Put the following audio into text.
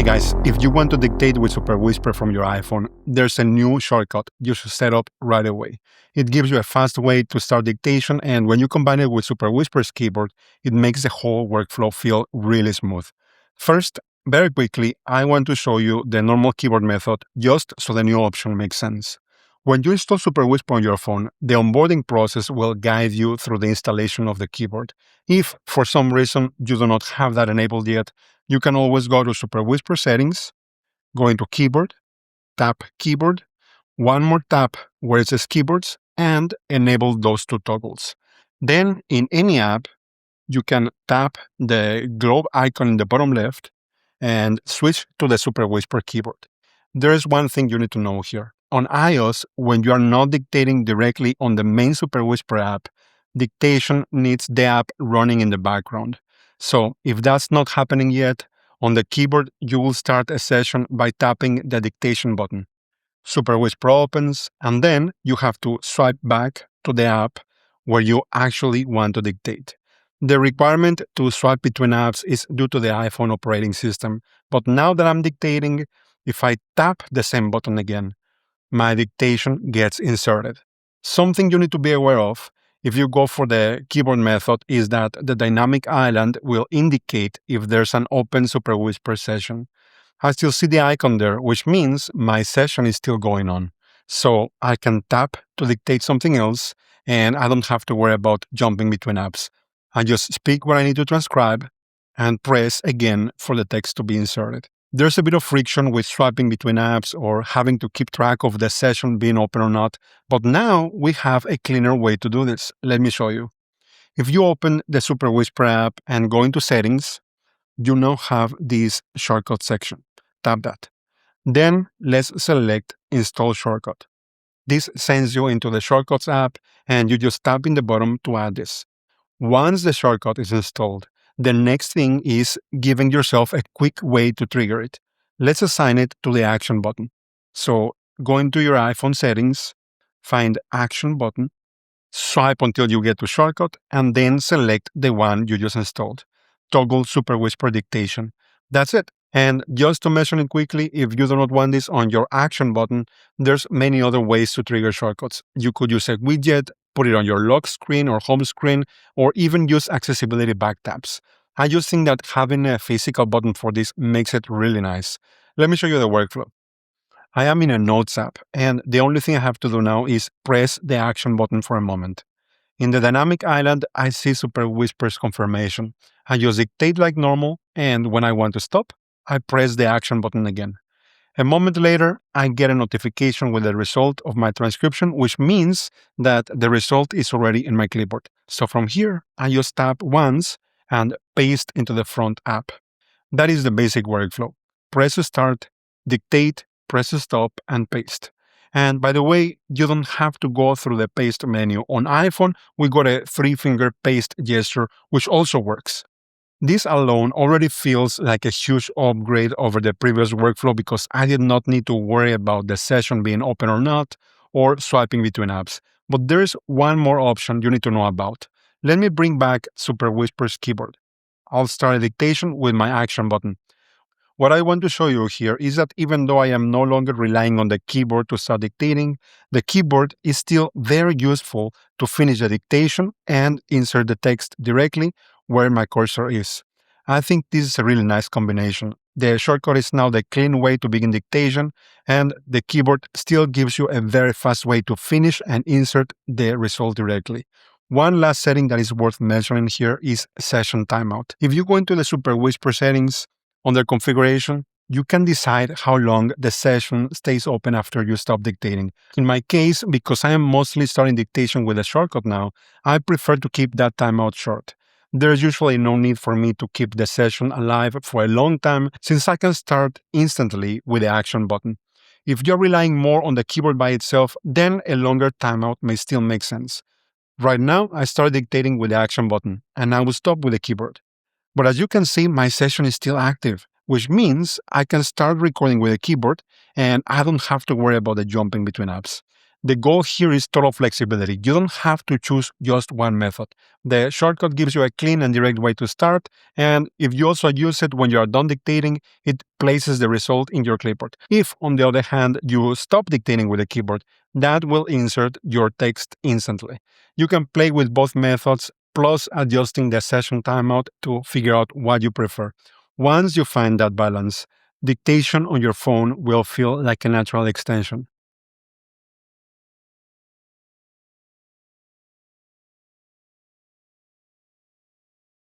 Hey guys, if you want to dictate with Superwhisper from your iPhone, there's a new shortcut you should set up right away. It gives you a fast way to start dictation, and when you combine it with Superwhisper's keyboard, it makes the whole workflow feel really smooth. First, very quickly, I want to show you the normal keyboard method just so the new option makes sense. When you install Superwhisper on your phone, the onboarding process will guide you through the installation of the keyboard. If, for some reason, you do not have that enabled yet, you can always go to Superwhisper settings, go into keyboard, tap keyboard, one more tap where it says keyboards, and enable those two toggles. Then in any app, you can tap the globe icon in the bottom left and switch to the Superwhisper keyboard. There is one thing you need to know here. On iOS, when you are not dictating directly on the main Superwhisper app, dictation needs the app running in the background. So if that's not happening yet, on the keyboard, you will start a session by tapping the dictation button. Superwhisper opens, and then you have to swipe back to the app where you actually want to dictate. The requirement to swipe between apps is due to the iPhone operating system, but now that I'm dictating, if I tap the same button again, my dictation gets inserted. Something you need to be aware of if you go for the keyboard method is that the dynamic island will indicate if there's an open Superwhisper session. I still see the icon there, which means my session is still going on. So I can tap to dictate something else, and I don't have to worry about jumping between apps. I just speak what I need to transcribe and press again for the text to be inserted. There's a bit of friction with swiping between apps or having to keep track of the session being open or not, but now we have a cleaner way to do this. Let me show you. If you open the Superwhisper app and go into settings, you now have this shortcut section. Tap that. Then let's select install shortcut. This sends you into the shortcuts app and you just tap in the bottom to add this. Once the shortcut is installed, the next thing is giving yourself a quick way to trigger it. Let's assign it to the action button. So go into your iPhone settings, find action button, swipe until you get to shortcut, and then select the one you just installed. Toggle Superwhisper dictation. That's it. And just to mention it quickly, if you do not want this on your action button, there's many other ways to trigger shortcuts. You could use a widget, put it on your lock screen or home screen, or even use accessibility back taps. I just think that having a physical button for this makes it really nice. Let me show you the workflow. I am in a Notes app, and the only thing I have to do now is press the action button for a moment. In the dynamic island, I see Superwhisper's confirmation. I just dictate like normal, and when I want to stop, I press the action button again. A moment later, I get a notification with the result of my transcription, which means that the result is already in my clipboard. So from here, I just tap once and paste into the front app. That is the basic workflow. Press start, dictate, press stop, and paste. And by the way, you don't have to go through the paste menu. On iPhone, we got a 3-finger paste gesture, which also works. This alone already feels like a huge upgrade over the previous workflow because I did not need to worry about the session being open or not, or swiping between apps. But there's one more option you need to know about. Let me bring back Superwhisper's keyboard. I'll start a dictation with my action button. What I want to show you here is that even though I am no longer relying on the keyboard to start dictating, the keyboard is still very useful to finish the dictation and insert the text directly where my cursor is. I think this is a really nice combination. The shortcut is now the clean way to begin dictation, and the keyboard still gives you a very fast way to finish and insert the result directly. One last setting that is worth mentioning here is session timeout. If you go into the Superwhisper settings, under configuration, you can decide how long the session stays open after you stop dictating. In my case, because I am mostly starting dictation with a shortcut now, I prefer to keep that timeout short. There's usually no need for me to keep the session alive for a long time since I can start instantly with the action button. If you're relying more on the keyboard by itself, then a longer timeout may still make sense. Right now, I start dictating with the action button, and I will stop with the keyboard. But as you can see, my session is still active, which means I can start recording with a keyboard and I don't have to worry about the jumping between apps. The goal here is total flexibility. You don't have to choose just one method. The shortcut gives you a clean and direct way to start, and if you also use it when you are done dictating, it places the result in your clipboard. If, on the other hand, you stop dictating with the keyboard, that will insert your text instantly. You can play with both methods, plus adjusting the session timeout to figure out what you prefer. Once you find that balance, dictation on your phone will feel like a natural extension.